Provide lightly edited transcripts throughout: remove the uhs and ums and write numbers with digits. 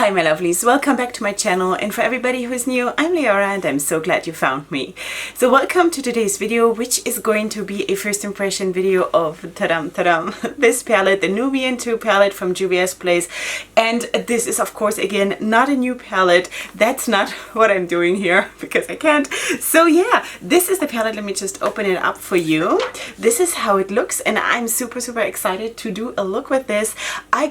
Hi my lovelies, welcome back to my channel, and for everybody who is new, I'm Leorah and I'm so glad you found me. So welcome to today's video, which is going to be a first impression video of this palette, the Nubian II palette from Juvia's place. And this is of course again not a new palette. That's not what I'm doing here because I can't. So yeah, this is the palette. Let me just open it up for you. This is how it looks and I'm super excited to do a look with this. I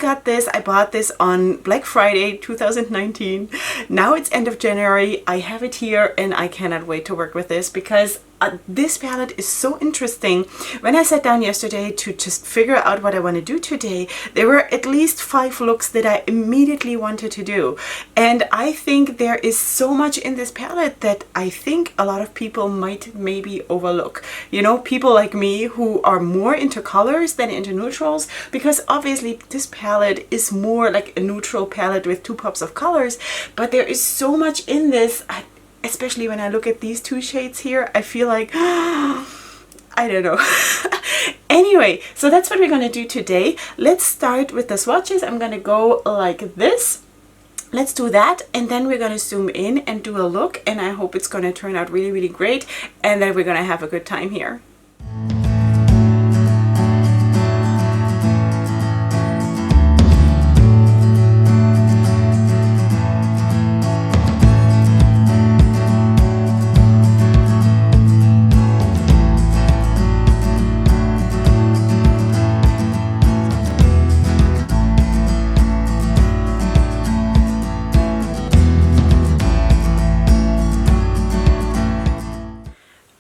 bought this on Black Friday 2019. Now it's end of January. I have it here and I cannot wait to work with this because this palette is so interesting. When I sat down yesterday to just figure out what I want to do today, there were at least 5 looks that I immediately wanted to do. And I think there is so much in this palette that I think a lot of people might maybe overlook. You know, people like me who are more into colors than into neutrals, because obviously this palette is more like a neutral palette with 2 pops of colors, but there is so much in this. Especially when I look at these 2 shades here, I feel like, I don't know. Anyway, so that's what we're going to do today. Let's start with the swatches. I'm going to go like this. Let's do that, and then we're going to zoom in and do a look, and I hope it's going to turn out really great, and then we're going to have a good time here.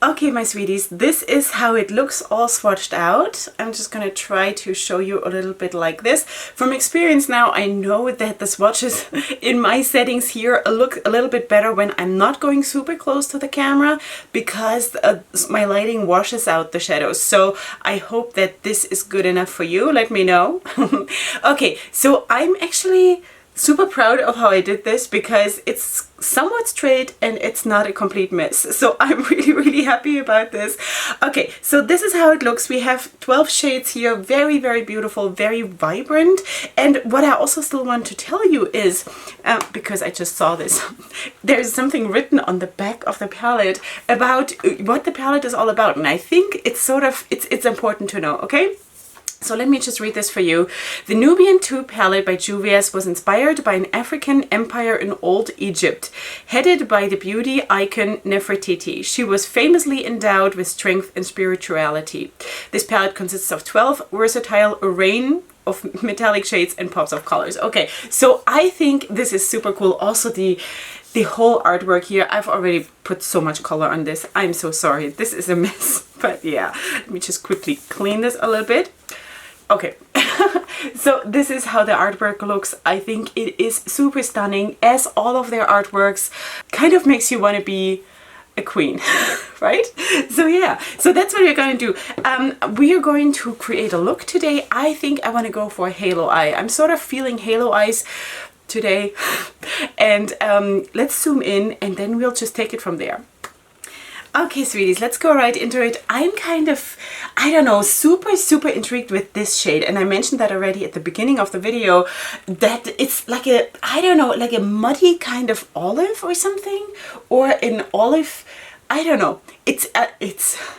Okay, my sweeties, this is how it looks all swatched out. I'm just going to try to show you a little bit like this. From experience now, I know that the swatches in my settings here look a little bit better when I'm not going super close to the camera because my lighting washes out the shadows. So I hope that this is good enough for you. Let me know. Okay, so I'm actually super proud of how I did this because it's somewhat straight and it's not a complete mess. So I'm really happy about this. Okay, so this is how it looks. We have 12 shades here, very beautiful, very vibrant. And what I also still want to tell you is, because I just saw this, there's something written on the back of the palette about what the palette is all about. And I think it's it's important to know, okay? So let me just read this for you. The Nubian II palette by Juvias was inspired by an African empire in Old Egypt, headed by the beauty icon Nefertiti. She was famously endowed with strength and spirituality. This palette consists of 12 versatile array of metallic shades and pops of colors. Okay, so I think this is super cool. Also the whole artwork here, I've already put so much color on this. I'm so sorry. This is a mess. But yeah, let me just quickly clean this a little bit. Okay, so this is how the artwork looks. I think it is super stunning, as all of their artworks kind of makes you want to be a queen, right? So yeah, so that's what we're going to do. We are going to create a look today. I think I want to go for a halo eye. I'm sort of feeling halo eyes today. And let's zoom in and then we'll just take it from there. Okay, sweeties, let's go right into it. I'm kind of, I don't know, super intrigued with this shade. And I mentioned that already at the beginning of the video, that it's like a, I don't know, like a muddy kind of olive or something, or an olive, I don't know. It's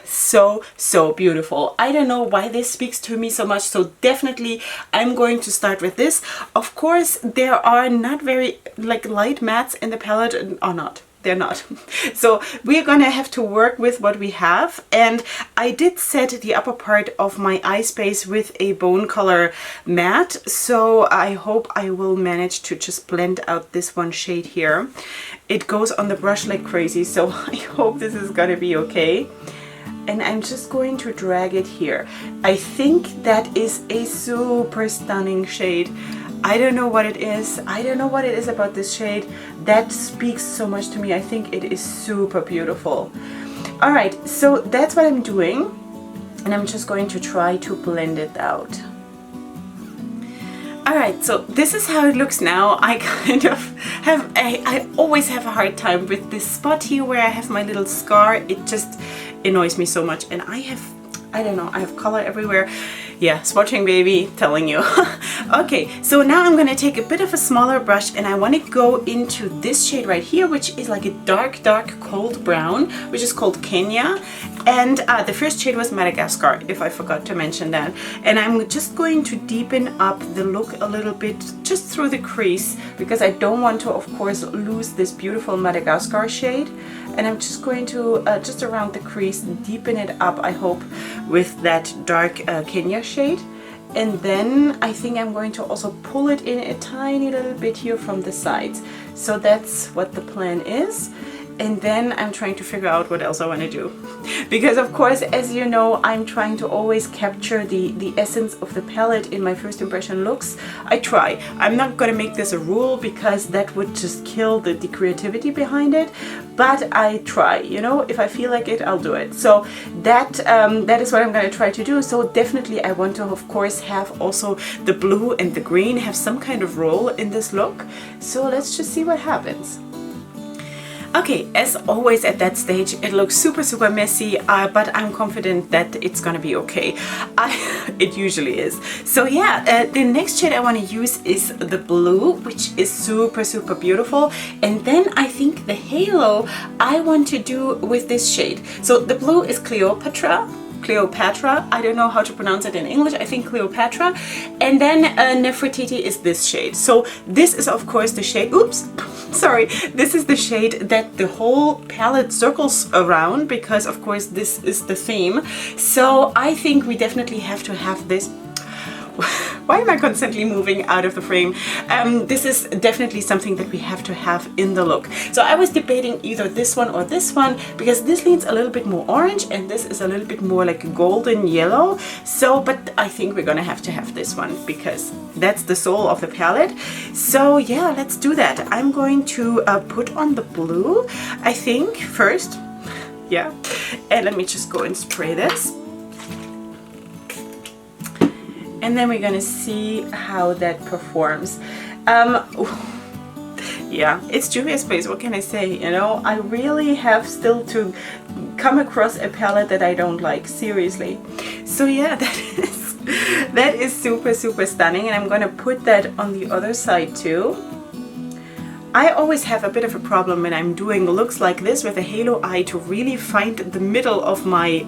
so beautiful. I don't know why this speaks to me so much. So definitely I'm going to start with this. Of course, there are not very like light mattes in the palette, or not. They're not. So we're gonna have to work with what we have, and I did set the upper part of my eye space with a bone color matte, so I hope I will manage to just blend out this one shade here. It goes on the brush like crazy, so I hope this is gonna be okay. And I'm just going to drag it here. I think that is a super stunning shade. I don't know what it is. I don't know what it is about this shade that speaks so much to me. I think it is super beautiful. All right, so that's what I'm doing. And I'm just going to try to blend it out. Alright, so this is how it looks now. I kind of have, I always have a hard time with this spot here where I have my little scar. It just annoys me so much, and I don't know, I have color everywhere. Yeah, swatching baby, telling you. Okay, so now I'm going to take a bit of a smaller brush and I want to go into this shade right here, which is like a dark, dark cold brown, which is called Kenya. And the first shade was Madagascar, if I forgot to mention that. And I'm just going to deepen up the look a little bit just through the crease, because I don't want to, of course, lose this beautiful Madagascar shade. And I'm just going to, just around the crease, deepen it up, I hope, with that dark Kenya shade. And then I think I'm going to also pull it in a tiny little bit here from the sides. So that's what the plan is. And then I'm trying to figure out what else I want to do. Because of course, as you know, I'm trying to always capture the essence of the palette in my first impression looks. I try. I'm not going to make this a rule because that would just kill the creativity behind it. But I try, you know, if I feel like it, I'll do it. So that is what I'm going to try to do. So definitely I want to, of course, have also the blue and the green have some kind of role in this look. So let's just see what happens. Okay, as always at that stage, it looks super, super messy, but I'm confident that it's gonna be okay. It usually is. So yeah, the next shade I want to use is the blue, which is super, super beautiful. And then I think the halo I want to do with this shade. So the blue is Cleopatra, I don't know how to pronounce it in English, I think Cleopatra. And then Nefertiti is this shade. So this is of course the shade, oops, sorry, this is the shade that the whole palette circles around, because of course this is the theme. So I think we definitely have to have this. Why am I constantly moving out of the frame? This is definitely something that we have to have in the look. So I was debating either this one or this one, because this leans a little bit more orange and this is a little bit more like a golden yellow. So, but I think we're gonna have to have this one because that's the soul of the palette. So yeah, let's do that. I'm going to put on the blue, I think, first. Yeah, and let me just go and spray this. And then we're gonna see how that performs. Yeah, it's Juvia's place, what can I say? You know, I really have still to come across a palette that I don't like, seriously. So yeah, that is super, super stunning, and I'm gonna put that on the other side too. I always have a bit of a problem when I'm doing looks like this with a halo eye to really find the middle of my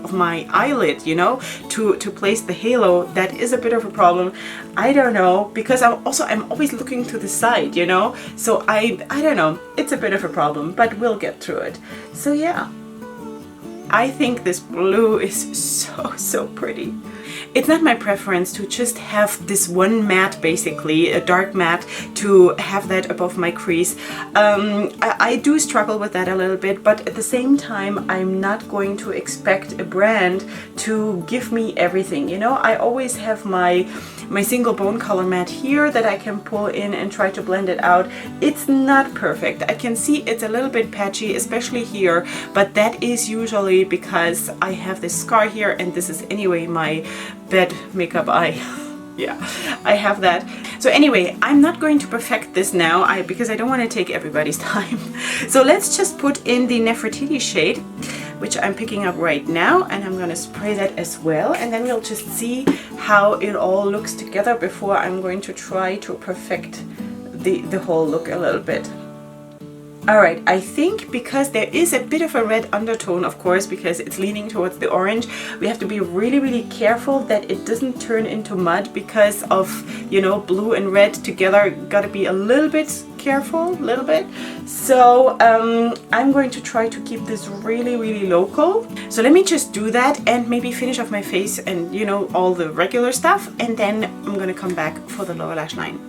eyelid, you know, to place the halo. That is a bit of a problem. I don't know, because I'm always looking to the side, you know, so I don't know, it's a bit of a problem, but we'll get through it. So yeah, I think this blue is so pretty. It's not my preference to just have this one matte, basically, a dark matte, to have that above my crease. I do struggle with that a little bit, but at the same time, I'm not going to expect a brand to give me everything, you know? I always have my single bone color matte here that I can pull in and try to blend it out. It's not perfect. I can see it's a little bit patchy, especially here, but that is usually because I have this scar here, and this is anyway my bad makeup eye. Yeah, I have that. So anyway, I'm not going to perfect this now because I don't want to take everybody's time. So let's just put in the Nefertiti shade, which I'm picking up right now, and I'm going to spray that as well, and then we'll just see how it all looks together before I'm going to try to perfect the whole look a little bit. Alright, I think because there is a bit of a red undertone, of course, because it's leaning towards the orange, we have to be really, really careful that it doesn't turn into mud because of, you know, blue and red together. Gotta be a little bit careful, a little bit. So I'm going to try to keep this really, really local. So let me just do that and maybe finish off my face and, you know, all the regular stuff, and then I'm gonna come back for the lower lash line.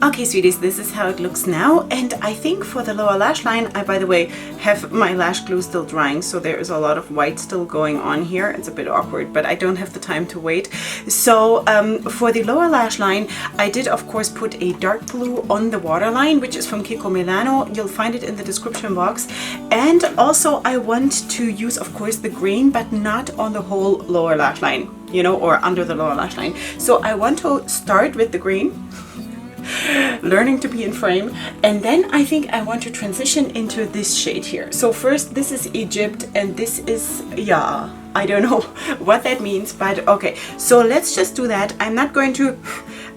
Okay, sweeties, this is how it looks now, and I think for the lower lash line, I, by the way, have my lash glue still drying, so there is a lot of white still going on here. It's a bit awkward, but I don't have the time to wait. So for the lower lash line, I did, of course, put a dark blue on the waterline, which is from Kiko Milano. You'll find it in the description box. And also, I want to use, of course, the green, but not on the whole lower lash line, you know, or under the lower lash line. So I want to start with the green, learning to be in frame, and then I think I want to transition into this shade here. So first, this is Egypt, and this is, yeah, I don't know what that means, but okay, so let's just do that. I'm not going to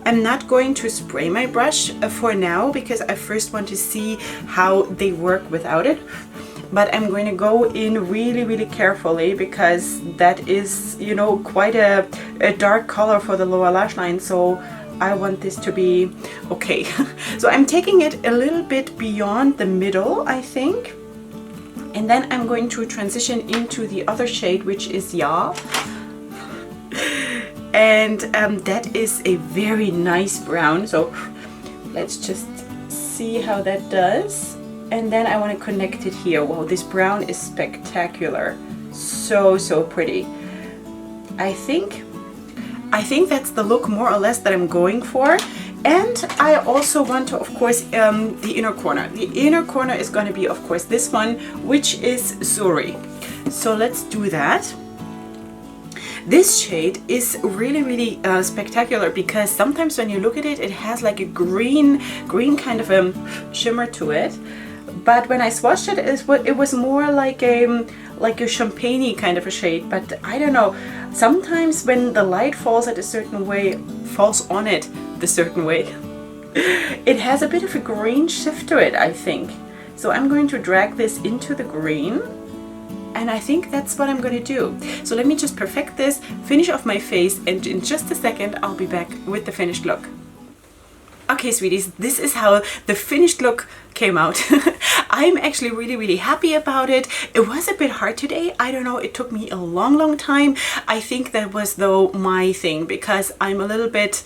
I'm not going to spray my brush for now because I first want to see how they work without it. But I'm going to go in really, really carefully because that is, you know, quite a dark color for the lower lash line. So I want this to be okay. So I'm taking it a little bit beyond the middle, I think. And then I'm going to transition into the other shade, which is Ya. And that is a very nice brown. So let's just see how that does. And then I want to connect it here. Wow, this brown is spectacular. So, so pretty. I think that's the look more or less that I'm going for. And I also want to, of course, the inner corner. The inner corner is going to be, of course, this one, which is Zuri. So let's do that. This shade is really, really spectacular because sometimes when you look at it, it has like a green kind of a shimmer to it. But when I swatched it, it was more like a champagne-y kind of a shade. But I don't know, sometimes when the light falls at a certain way, falls on it the certain way, it has a bit of a green shift to it, I think. So I'm going to drag this into the green. And I think that's what I'm going to do. So let me just perfect this, finish off my face, and in just a second I'll be back with the finished look. Okay, sweeties, this is how the finished look came out. I'm actually really, really happy about it. It was a bit hard today. I don't know, it took me a long, long time. I think that was though my thing because I'm a little bit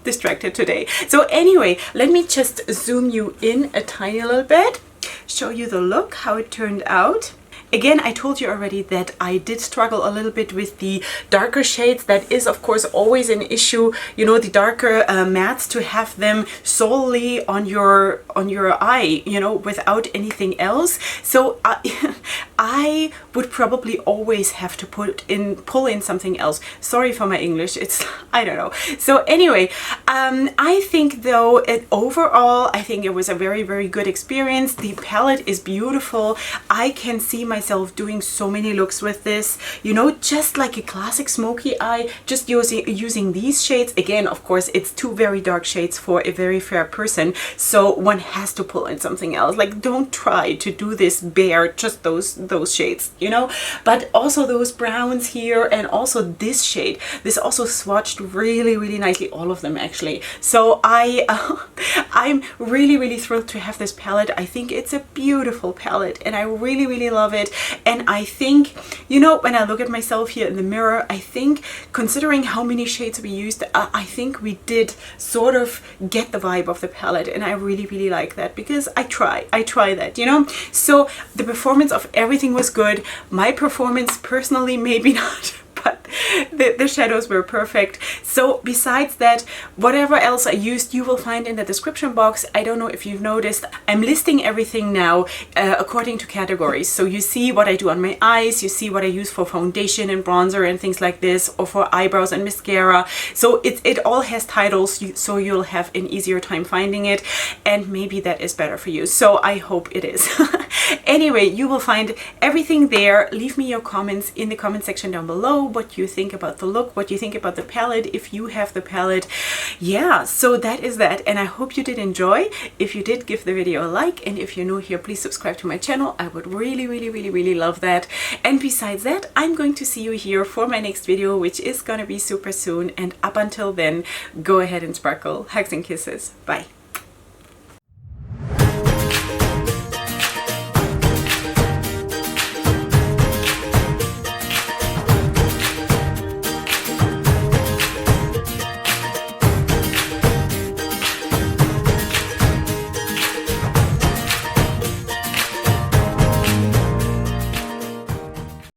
distracted today. So anyway, let me just zoom you in a tiny little bit, show you the look, how it turned out. Again, I told you already that I did struggle a little bit with the darker shades. That is, of course, always an issue. You know, the darker mattes, to have them solely on your eye, you know, without anything else. So I would probably always have to pull in something else. Sorry for my English. It's, I don't know. So anyway, I think though, overall, I think it was a very, very good experience. The palette is beautiful. I can see myself doing so many looks with this, you know, just like a classic smoky eye, just using these shades. Again, of course, it's two very dark shades for a very fair person, so one has to pull in something else. Like, don't try to do this bare, just those shades, you know. But also those browns here, and also this shade, this also swatched really, really nicely, all of them actually. So I'm really, really thrilled to have this palette. I think it's a beautiful palette and I really, really love it. And I think, you know, when I look at myself here in the mirror, I think, considering how many shades we used, I think we did sort of get the vibe of the palette, and I really, really like that because I try that, you know. So the performance of everything was good. My performance personally, maybe not, but the shadows were perfect. So besides that, whatever else I used, you will find in the description box. I don't know if you've noticed, I'm listing everything now according to categories. So you see what I do on my eyes, you see what I use for foundation and bronzer and things like this, or for eyebrows and mascara. So it all has titles, so you'll have an easier time finding it, and maybe that is better for you. So I hope it is. Anyway, you will find everything there. Leave me your comments in the comment section down below, what you think about the look, what you think about the palette, if you have the palette. Yeah, so that is that, and I hope you did enjoy. If you did, give the video a like, and if you're new here, please subscribe to my channel. I would really, really, really, really love that. And besides that, I'm going to see you here for my next video, which is gonna be super soon, and up until then, go ahead and sparkle. Hugs and kisses. Bye.